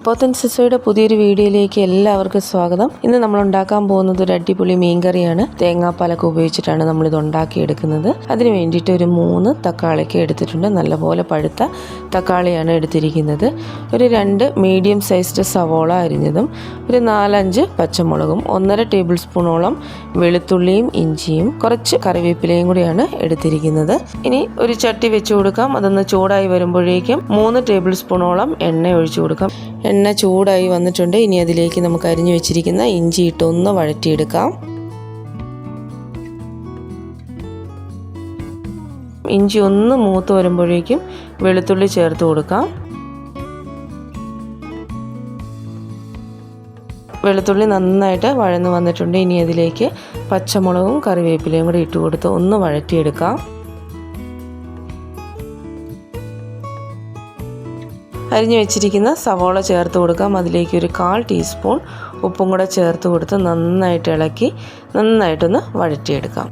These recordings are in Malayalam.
പോത്തൻ സിസോയുടെ പുതിയൊരു വീഡിയോയിലേക്ക് എല്ലാവർക്കും സ്വാഗതം. ഇന്ന് നമ്മൾ ഉണ്ടാക്കാൻ പോകുന്നത് ഒരു അടിപൊളി മീൻകറിയാണ്. തേങ്ങാപ്പാലൊക്കെ ഉപയോഗിച്ചിട്ടാണ് നമ്മളിത് ഉണ്ടാക്കിയെടുക്കുന്നത്. അതിന് വേണ്ടിയിട്ട് ഒരു 3 തക്കാളിക്ക് എടുത്തിട്ടുണ്ട്. നല്ലപോലെ പഴുത്ത തക്കാളിയാണ് എടുത്തിരിക്കുന്നത്. ഒരു 2 മീഡിയം സൈസ്ഡ് സവോള അരിഞ്ഞതും, ഒരു 4-5 പച്ചമുളകും, 1.5 ടേബിൾ സ്പൂണോളം വെളുത്തുള്ളിയും ഇഞ്ചിയും, കുറച്ച് കറിവേപ്പിലയും കൂടിയാണ് എടുത്തിരിക്കുന്നത്. ഇനി ഒരു ചട്ടി വെച്ച് കൊടുക്കാം. അതൊന്ന് ചൂടായി വരുമ്പോഴേക്കും 3 ടേബിൾ സ്പൂണോളം എണ്ണ ഒഴിച്ചു കൊടുക്കാം. എണ്ണ ചൂടായി വന്നിട്ടുണ്ട്. ഇനി അതിലേക്ക് നമുക്ക് അരിഞ്ഞു വെച്ചിരിക്കുന്ന ഇഞ്ചി ഇട്ടൊന്ന് വഴറ്റിയെടുക്കാം. ഇഞ്ചി ഒന്ന് മൂത്ത് വരുമ്പോഴേക്കും വെളുത്തുള്ളി ചേർത്ത് കൊടുക്കാം. വെളുത്തുള്ളി നന്നായിട്ട് വഴന്ന് വന്നിട്ടുണ്ട്. ഇനി അതിലേക്ക് പച്ചമുളകും കറിവേപ്പിലയും കൂടി ഇട്ട് കൊടുത്ത് ഒന്ന് വഴറ്റിയെടുക്കാം. അരിഞ്ഞു വെച്ചിരിക്കുന്ന സവോള ചേർത്ത് കൊടുക്കാം. അതിലേക്ക് ഒരു 1/4 ടീസ്പൂൺ ഉപ്പും കൂടെ ചേർത്ത് കൊടുത്ത് നന്നായിട്ട് ഇളക്കി നന്നായിട്ടൊന്ന് വഴറ്റിയെടുക്കാം.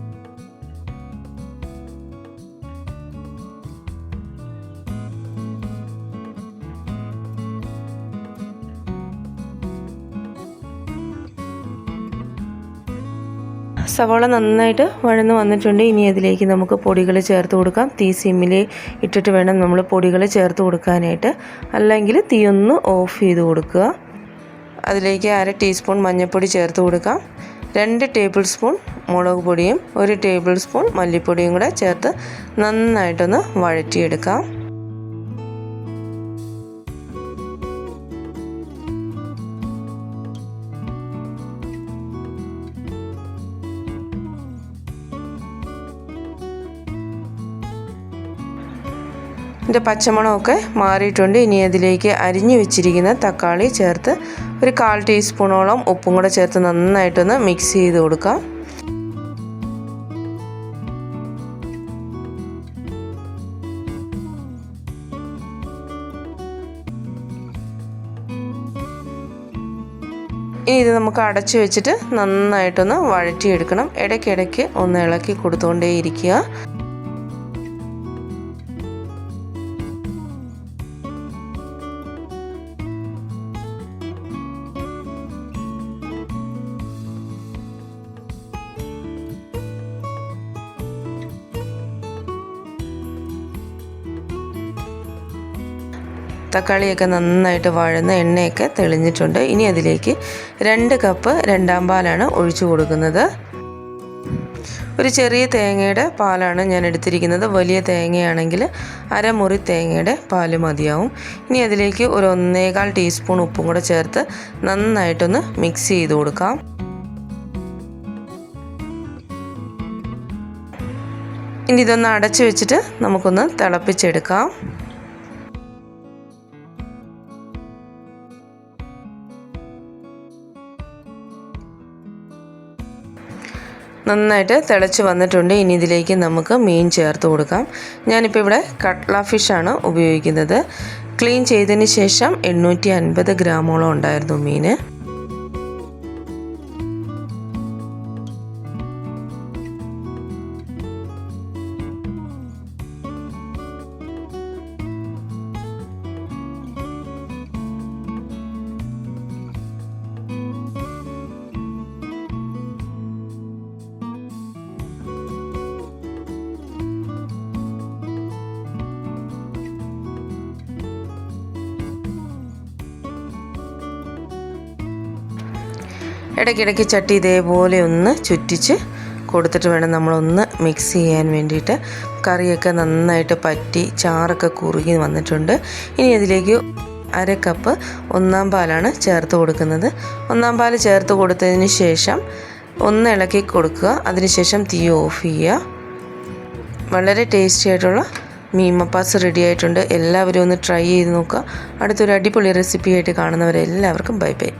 സവാള നന്നായിട്ട് വഴന്ന് വന്നിട്ടുണ്ട്. ഇനി അതിലേക്ക് നമുക്ക് പൊടികൾ ചേർത്ത് കൊടുക്കാം. തീ സിമ്മിൽ ഇട്ടിട്ട് വേണം നമ്മൾ പൊടികൾ ചേർത്ത് കൊടുക്കാനായിട്ട്, അല്ലെങ്കിൽ തീ ഒന്ന് ഓഫ് ചെയ്ത് കൊടുക്കുക. അതിലേക്ക് 1/2 ടീസ്പൂൺ മഞ്ഞൾപ്പൊടി ചേർത്ത് കൊടുക്കാം. 2 ടേബിൾ സ്പൂൺ മുളക് പൊടിയും 1 ടേബിൾ സ്പൂൺ മല്ലിപ്പൊടിയും കൂടെ ചേർത്ത് നന്നായിട്ടൊന്ന് വഴറ്റിയെടുക്കാം. ഇതിൻ്റെ പച്ചമണമൊക്കെ മാറിയിട്ടുണ്ട്. ഇനി അതിലേക്ക് അരിഞ്ഞു വെച്ചിരിക്കുന്ന തക്കാളി ചേർത്ത് ഒരു 1/4 ടീസ്പൂണോളം ഉപ്പും കൂടെ ചേർത്ത് നന്നായിട്ടൊന്ന് മിക്സ് ചെയ്ത് കൊടുക്കാം. ഇനി ഇത് നമുക്ക് അടച്ചു വെച്ചിട്ട് നന്നായിട്ടൊന്ന് വഴറ്റിയെടുക്കണം. ഇടയ്ക്കിടയ്ക്ക് ഒന്ന് ഇളക്കി കൊടുത്തുകൊണ്ടേയിരിക്കുക. തക്കാളിയൊക്കെ നന്നായിട്ട് വഴന്ന് എണ്ണയൊക്കെ തെളിഞ്ഞിട്ടുണ്ട്. ഇനി അതിലേക്ക് 2 കപ്പ് രണ്ടാം പാലാണ് ഒഴിച്ചു കൊടുക്കുന്നത്. ഒരു ചെറിയ തേങ്ങയുടെ പാലാണ് ഞാൻ എടുത്തിരിക്കുന്നത്. വലിയ തേങ്ങയാണെങ്കിൽ 1/2 മുറി തേങ്ങയുടെ പാല് മതിയാവും. ഇനി അതിലേക്ക് ഒരു 1.25 ടീസ്പൂൺ ഉപ്പും കൂടെ ചേർത്ത് നന്നായിട്ടൊന്ന് മിക്സ് ചെയ്ത് കൊടുക്കാം. ഇനി ഇതൊന്ന് അടച്ചു വെച്ചിട്ട് നമുക്കൊന്ന് തിളപ്പിച്ചെടുക്കാം. നന്നായിട്ട് തിളച്ച് വന്നിട്ടുണ്ട്. ഇനി ഇതിലേക്ക് നമുക്ക് മീൻ ചേർത്ത് കൊടുക്കാം. ഞാനിപ്പോൾ ഇവിടെ കട്ട്ല ഫിഷാണ് ഉപയോഗിക്കുന്നത്. ക്ലീൻ ചെയ്തതിന് ശേഷം 850 ഗ്രാമോളം ഉണ്ടായിരുന്നു മീൻ. ഇടയ്ക്കിടയ്ക്ക് ചട്ടി ഇതേപോലെ ഒന്ന് ചുറ്റിച്ച് കൊടുത്തിട്ട് വേണം നമ്മളൊന്ന് മിക്സ് ചെയ്യാൻ വേണ്ടിയിട്ട്. കറിയൊക്കെ നന്നായിട്ട് പറ്റി ചാറൊക്കെ കുറുകി വന്നിട്ടുണ്ട്. ഇനി അതിലേക്ക് 1/2 കപ്പ് ഒന്നാം പാലാണ് ചേർത്ത് കൊടുക്കുന്നത്. ഒന്നാം പാൽ ചേർത്ത് കൊടുത്തതിന് ശേഷം ഒന്ന് ഇളക്കി കൊടുക്കുക. അതിനുശേഷം തീ ഓഫ് ചെയ്യുക. വളരെ ടേസ്റ്റി ആയിട്ടുള്ള മീൻ മപ്പാസ് റെഡി ആയിട്ടുണ്ട്. എല്ലാവരും ഒന്ന് ട്രൈ ചെയ്ത് നോക്കുക. അടുത്തൊരു അടിപൊളി റെസിപ്പിയായിട്ട് കാണുന്നവരെല്ലാവർക്കും ബൈ ബൈ.